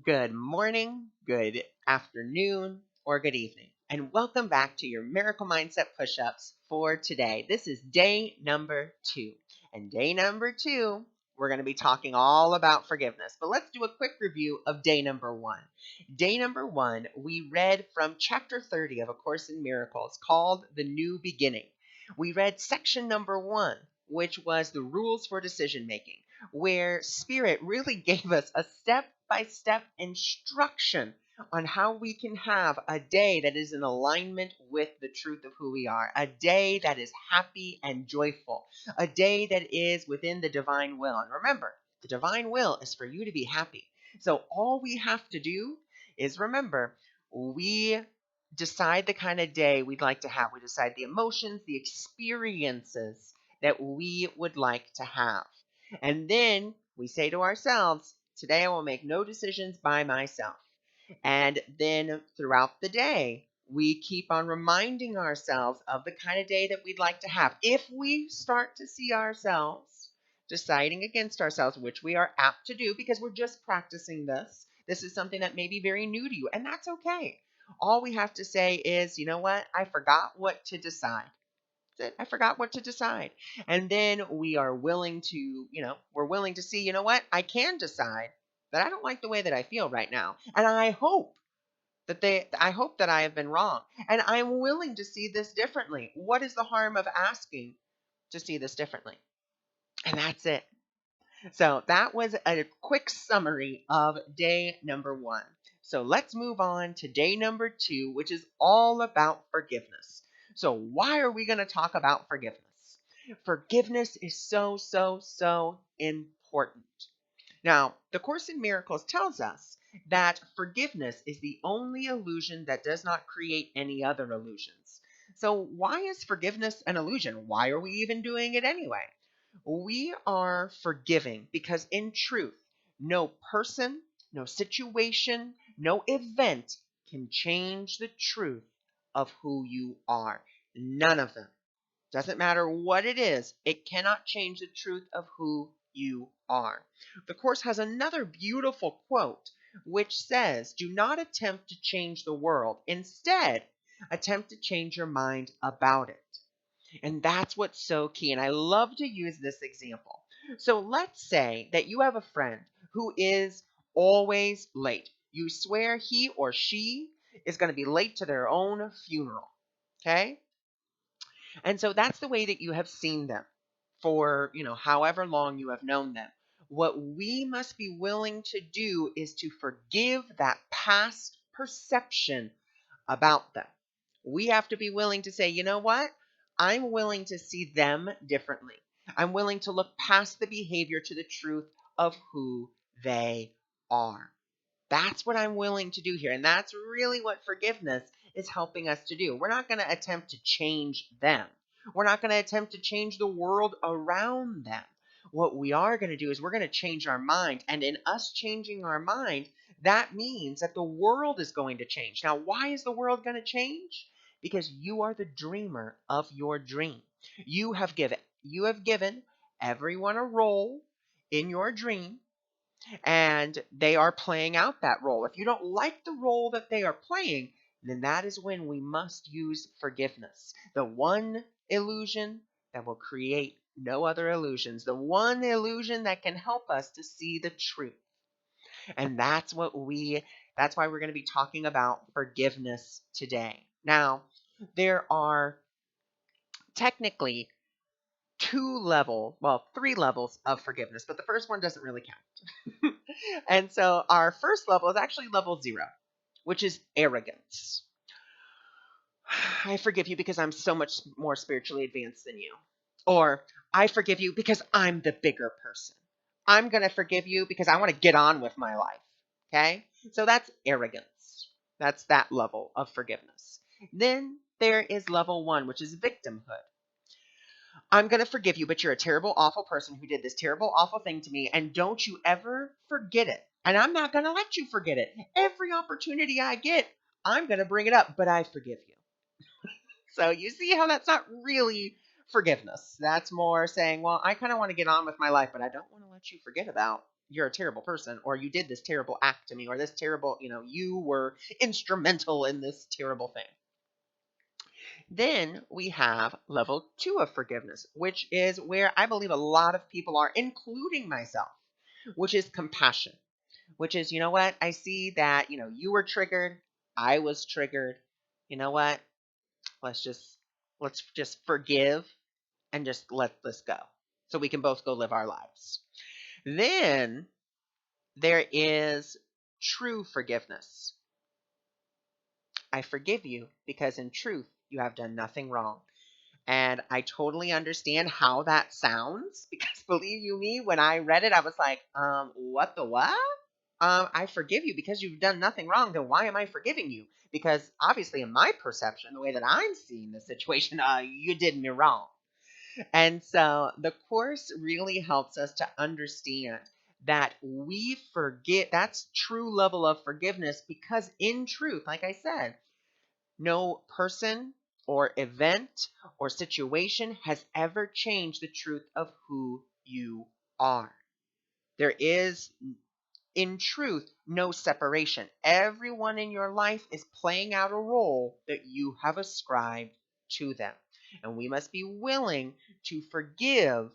Good morning, good afternoon, or good evening, and welcome back to your Miracle Mindset push ups for today. This is day number 2. And day number 2, we're going to be talking all about forgiveness. But let's do a quick review of day number 1. Day number 1, we read from chapter 30 of A Course in Miracles called The New Beginning. We read section number 1, which was the rules for decision making, where Spirit really gave us a step-by-step instruction on how we can have a day that is in alignment with the truth of who we are, a day that is happy and joyful, a day that is within the divine will. And remember, the divine will is for you to be happy. So all we have to do is remember, we decide the kind of day we'd like to have. We decide the emotions, the experiences that we would like to have. And then we say to ourselves, today I will make no decisions by myself. And then throughout the day, we keep on reminding ourselves of the kind of day that we'd like to have. If we start to see ourselves deciding against ourselves, which we are apt to do because we're just practicing this is something that may be very new to you, and that's okay. All we have to say is, you know what? I forgot what to decide. I forgot what to decide. And then we are willing to, we're willing to see, you know what? I can decide that I don't like the way that I feel right now. And I hope that I have been wrong. And I'm willing to see this differently. What is the harm of asking to see this differently? And that's it. So that was a quick summary of day number 1. So let's move on to day number 2, which is all about forgiveness. So why are we going to talk about forgiveness? Forgiveness is so important. Now, the Course in Miracles tells us that forgiveness is the only illusion that does not create any other illusions. So why is forgiveness an illusion? Why are we even doing it anyway? We are forgiving because in truth, no person, no situation, no event can change the truth of who you are. None of them. Doesn't matter what it is, it cannot change the truth of who you are. The Course has another beautiful quote which says, do not attempt to change the world. Instead, attempt to change your mind about it. And that's what's so key. And I love to use this example. So let's say that you have a friend who is always late. You swear he or she is going to be late to their own funeral. Okay? And so that's the way that you have seen them for, however long you have known them. What we must be willing to do is to forgive that past perception about them. We have to be willing to say, you know what? I'm willing to see them differently. I'm willing to look past the behavior to the truth of who they are. That's what I'm willing to do here. And that's really what forgiveness is helping us to do. We're not going to attempt to change them. We're not going to attempt to change the world around them. What we are going to do is we're going to change our mind. And in us changing our mind, that means that the world is going to change. Now, why is the world going to change? Because you are the dreamer of your dream. You have given everyone a role in your dream, and they are playing out that role. If you don't like the role that they are playing, then that is when we must use forgiveness. The one illusion that will create no other illusions. The one illusion that can help us to see the truth. And that's why we're going to be talking about forgiveness today. Now, there are technically three levels of forgiveness, but the first one doesn't really count. And so our first level is actually level 0, which is arrogance. I forgive you because I'm so much more spiritually advanced than you. Or I forgive you because I'm the bigger person. I'm going to forgive you because I want to get on with my life. Okay? So that's arrogance. That's that level of forgiveness. Then there is level 1, which is victimhood. I'm going to forgive you, but you're a terrible, awful person who did this terrible, awful thing to me, and don't you ever forget it. And I'm not going to let you forget it. Every opportunity I get, I'm going to bring it up, but I forgive you. So you see how that's not really forgiveness. That's more saying, well, I kind of want to get on with my life, but I don't want to let you forget about you're a terrible person, or you did this terrible act to me, or this terrible, you were instrumental in this terrible thing. Then we have level 2 of forgiveness, which is where I believe a lot of people are, including myself, which is compassion, which is, you know what? I see that, you were triggered. I was triggered. You know what? Let's just let's just forgive and just let this go so we can both go live our lives. Then there is true forgiveness. I forgive you because in truth you have done nothing wrong. And I totally understand how that sounds because believe you me, when I read it, I was like, what the what? I forgive you because you've done nothing wrong. Then why am I forgiving you? Because obviously, in my perception, the way that I'm seeing the situation, you did me wrong. And so the course really helps us to understand that we forget. That's true level of forgiveness because in truth, like I said, no person or event or situation has ever changed the truth of who you are. There is, in truth, no separation. Everyone in your life is playing out a role that you have ascribed to them. And we must be willing to forgive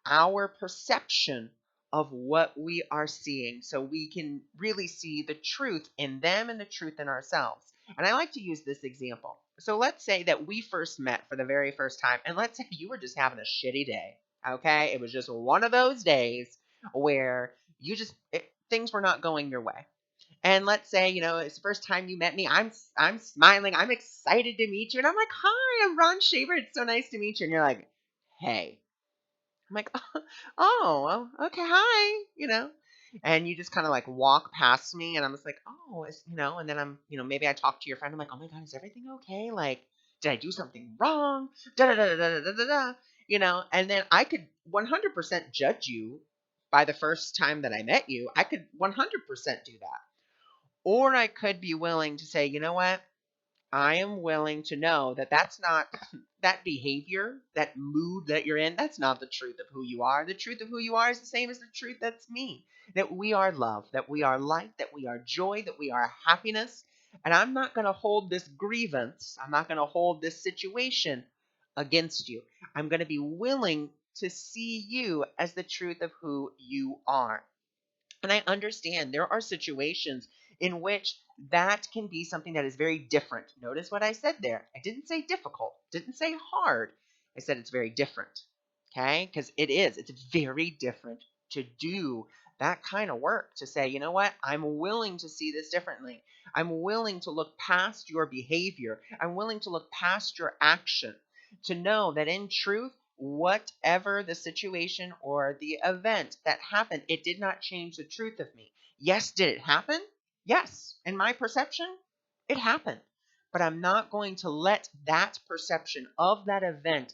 our perception of what we are seeing so we can really see the truth in them and the truth in ourselves. And I like to use this example. So let's say that we first met for the very first time, and let's say you were just having a shitty day. Okay? It was just one of those days where things were not going your way. And let's say, it's the first time you met me. I'm smiling. I'm excited to meet you. And I'm like, hi, I'm Ron Schaefer. It's so nice to meet you. And you're like, hey. I'm like, oh, well, okay, hi, And you just kind of like walk past me, and I'm just like, oh, and then maybe I talk to your friend. I'm like, oh my God, is everything okay? Like, did I do something wrong? Da da da da da da da. And then I could 100% judge you by the first time that I met you. I could 100% do that. Or I could be willing to say, you know what? I am willing to know that that's not that behavior, that mood that you're in, that's not the truth of who you are. The truth of who you are is the same as the truth that's me. That we are love, that we are light, that we are joy, that we are happiness. And I'm not going to hold this grievance, I'm not going to hold this situation against you. I'm going to be willing to see you as the truth of who you are. And I understand there are situations in which that can be something that is very different. Notice what I said there. I didn't say difficult, didn't say hard. I said it's very different. Okay? Because it is. It's very different to do that kind of work, to say, you know what? I'm willing to see this differently. I'm willing to look past your behavior. I'm willing to look past your action to know that in truth, whatever the situation or the event that happened, it did not change the truth of me. Yes, did it happen? Yes. In my perception, it happened. But I'm not going to let that perception of that event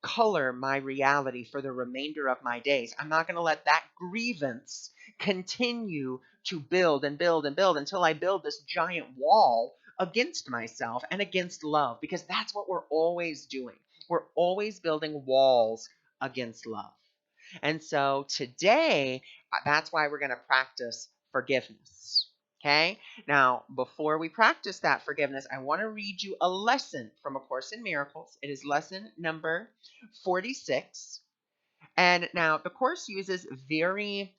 color my reality for the remainder of my days. I'm not going to let that grievance continue to build and build and build until I build this giant wall against myself and against love, because that's what we're always doing. We're always building walls against love. And so today, that's why we're going to practice forgiveness. Okay? Now, before we practice that forgiveness, I want to read you a lesson from A Course in Miracles. It is lesson number 46. And now the Course uses very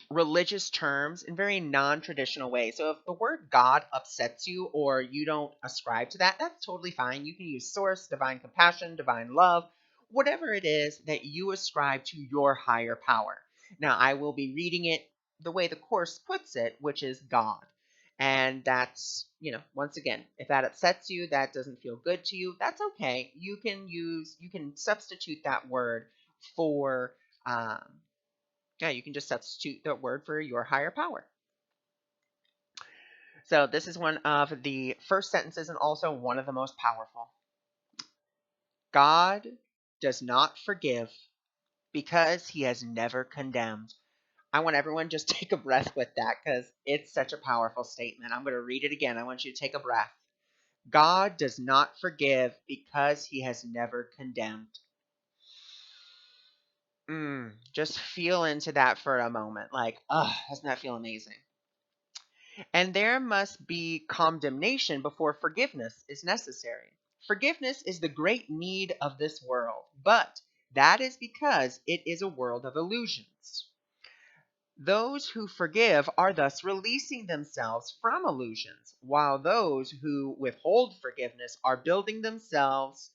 religious terms in very non-traditional ways. So if the word God upsets you or you don't ascribe to that, that's totally fine. You can use source, divine compassion, divine love, whatever it is that you ascribe to your higher power. Now, I will be reading it the way the Course puts it, which is God. And that's, once again, if that upsets you, that doesn't feel good to you, that's okay. You can substitute that word for, um, yeah, you can just substitute the word for your higher power. So this is one of the first sentences and also one of the most powerful. God does not forgive because he has never condemned. I want everyone just take a breath with that because it's such a powerful statement. I'm going to read it again. I want you to take a breath. God does not forgive because he has never condemned. Just feel into that for a moment. Like, doesn't that feel amazing? And there must be condemnation before forgiveness is necessary. Forgiveness is the great need of this world, but that is because it is a world of illusions. Those who forgive are thus releasing themselves from illusions, while those who withhold forgiveness are building themselves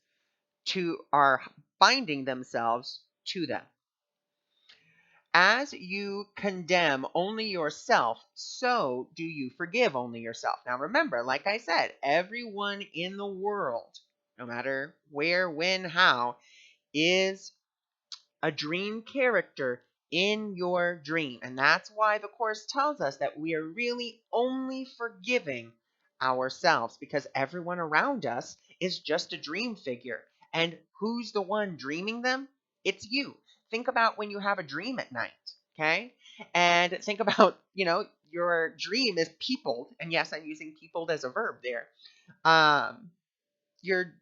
are binding themselves to them. As you condemn only yourself, so do you forgive only yourself. Now remember, like I said, everyone in the world, no matter where, when, how, is a dream character in your dream. And that's why the Course tells us that we are really only forgiving ourselves, because everyone around us is just a dream figure. And who's the one dreaming them? It's you. Think about when you have a dream at night, okay? And think about, your dream is peopled. And yes, I'm using peopled as a verb there. Um, your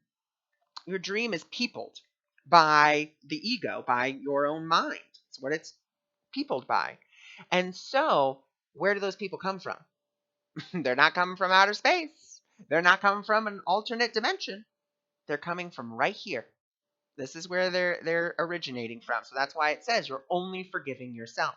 your dream is peopled by the ego, by your own mind. It's what it's peopled by. And so, where do those people come from? They're not coming from outer space. They're not coming from an alternate dimension. They're coming from right here. This is where they're originating from. So that's why it says you're only forgiving yourself.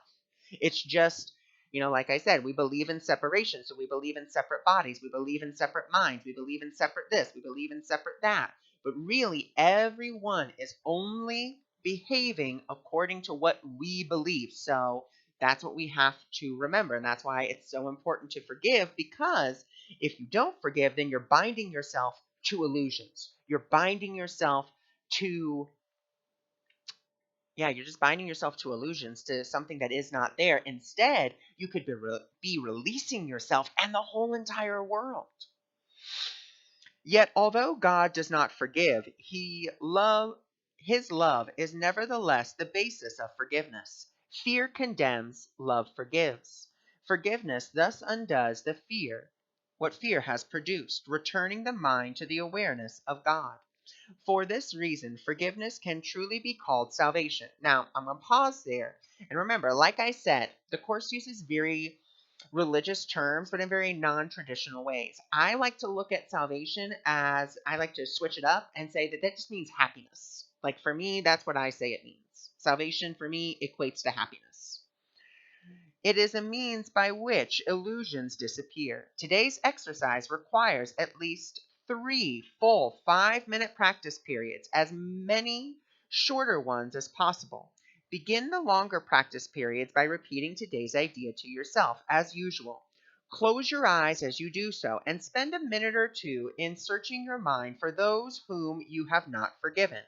It's just, like I said, we believe in separation. So we believe in separate bodies. We believe in separate minds. We believe in separate this. We believe in separate that. But really, everyone is only behaving according to what we believe. So that's what we have to remember. And that's why it's so important to forgive, because if you don't forgive, then you're binding yourself to illusions. You're binding yourself to, yeah, you're just binding yourself to illusions, to something that is not there. Instead, you could be releasing yourself and the whole entire world. Yet, although God does not forgive, his love is nevertheless the basis of forgiveness. Fear condemns, love forgives. Forgiveness thus undoes what fear has produced, returning the mind to the awareness of God. For this reason, forgiveness can truly be called salvation. Now, I'm going to pause there. And remember, like I said, the Course uses very religious terms, but in very non traditional ways. I like to look at salvation as, I like to switch it up and say that just means happiness. Like for me, that's what I say it means. Salvation for me equates to happiness. It is a means by which illusions disappear. Today's exercise requires at least 3 full 5-minute practice periods, as many shorter ones as possible. Begin the longer practice periods by repeating today's idea to yourself, as usual. Close your eyes as you do so and spend a minute or two in searching your mind for those whom you have not forgiven.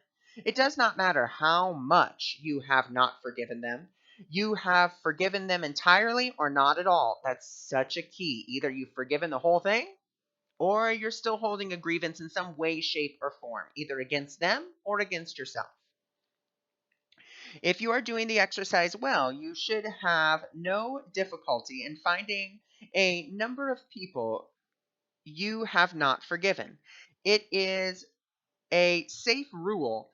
It does not matter how much you have not forgiven them. You have forgiven them entirely or not at all. That's such a key. Either you've forgiven the whole thing, or you're still holding a grievance in some way, shape, or form, either against them or against yourself. If you are doing the exercise well, you should have no difficulty in finding a number of people you have not forgiven. It is a safe rule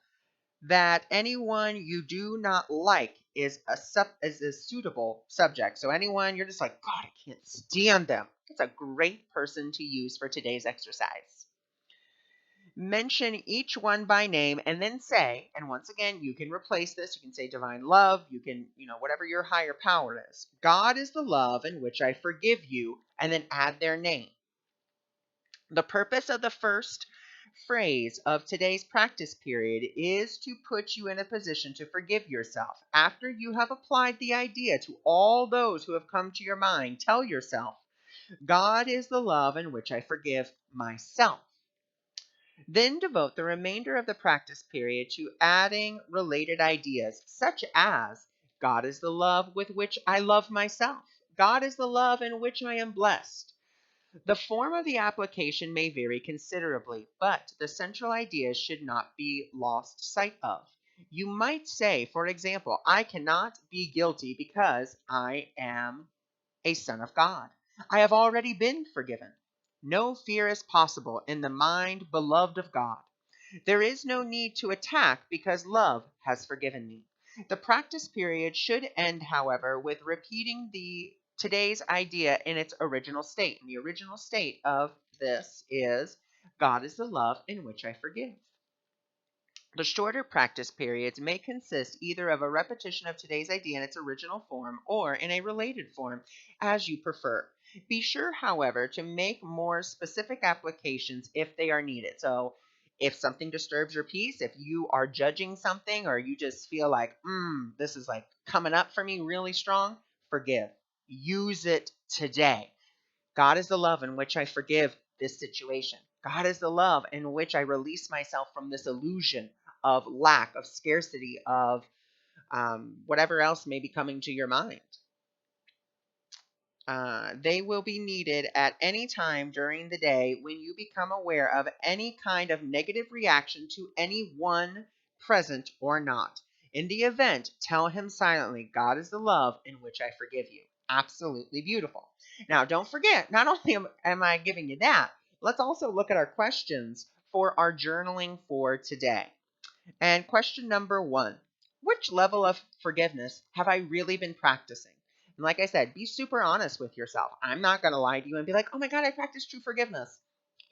that anyone you do not like is a suitable subject. So anyone you're just like, God, I can't stand them. It's a great person to use for today's exercise. Mention each one by name and then say, and once again, you can replace this. You can say divine love. You can, whatever your higher power is. God is the love in which I forgive you, and then add their name. The purpose of the first phrase of today's practice period is to put you in a position to forgive yourself. After you have applied the idea to all those who have come to your mind, tell yourself, God is the love in which I forgive myself. Then devote the remainder of the practice period to adding related ideas, such as God is the love with which I love myself. God is the love in which I am blessed. The form of the application may vary considerably, but the central idea should not be lost sight of. You might say, for example, I cannot be guilty because I am a son of God. I have already been forgiven. No fear is possible in the mind beloved of God. There is no need to attack because love has forgiven me. The practice period should end, however, with repeating the today's idea in its original state. And the original state of this is God is the love in which I forgive. The shorter practice periods may consist either of a repetition of today's idea in its original form or in a related form, as you prefer. Be sure, however, to make more specific applications if they are needed. So, if something disturbs your peace, if you are judging something or you just feel like, this is like coming up for me really strong, forgive. Use it today. God is the love in which I forgive this situation. God is the love in which I release myself from this illusion of lack, of scarcity, of whatever else may be coming to your mind. They will be needed at any time during the day when you become aware of any kind of negative reaction to anyone present or not. In the event, tell him silently, God is the love in which I forgive you. Absolutely beautiful. Now, don't forget, not only am I giving you that, let's also look at our questions for our journaling for today. And question number 1, which level of forgiveness have I really been practicing? And like I said, be super honest with yourself. I'm not going to lie to you and be like, oh my God, I practiced true forgiveness.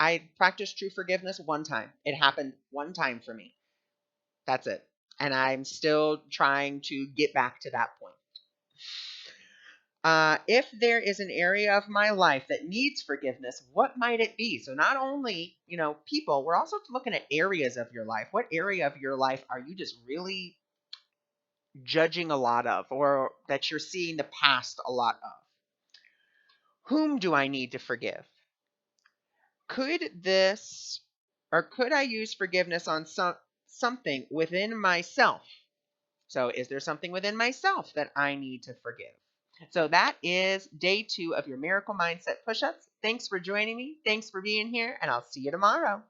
I practiced true forgiveness one time. It happened one time for me. That's it. And I'm still trying to get back to that point. If there is an area of my life that needs forgiveness, what might it be? So not only, people, we're also looking at areas of your life. What area of your life are you just really judging a lot of, or that you're seeing the past a lot of? Whom do I need to forgive? Could I use forgiveness on something within myself? So is there something within myself that I need to forgive? So that is day 2 of your Miracle Mindset Push-Ups. Thanks for joining me. Thanks for being here, and I'll see you tomorrow.